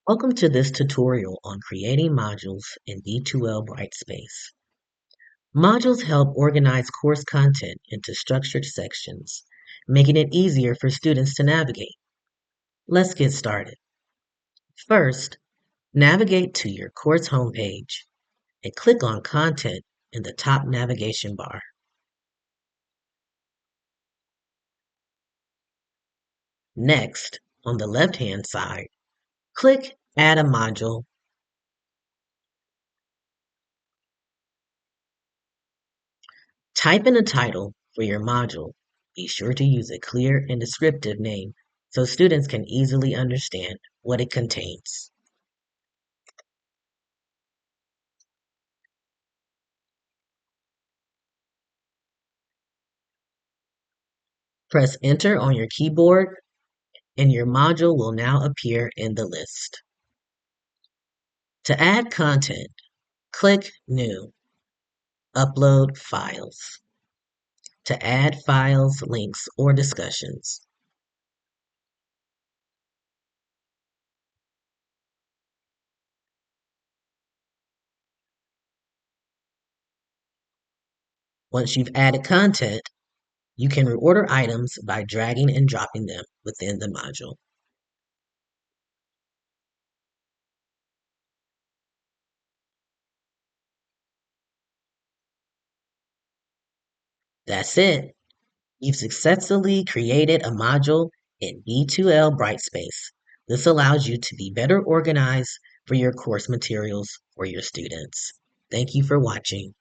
Welcome to this tutorial on creating modules in D2L Brightspace. Modules help organize course content into structured sections, making it easier for students to navigate. Let's get started. First, navigate to your course homepage and click on Content in the top navigation bar. Next, on the left-hand side, click Add a Module. Type in a title for your module. Be sure to use a clear and descriptive name so students can easily understand what it contains. Press Enter on your keyboard and your module will now appear in the list. To add content, click New, Upload Files. To add files, links, or discussions. Once you've added content, you can reorder items by dragging and dropping them within the module. That's it. You've successfully created a module in D2L Brightspace. This allows you to be better organized for your course materials for your students. Thank you for watching.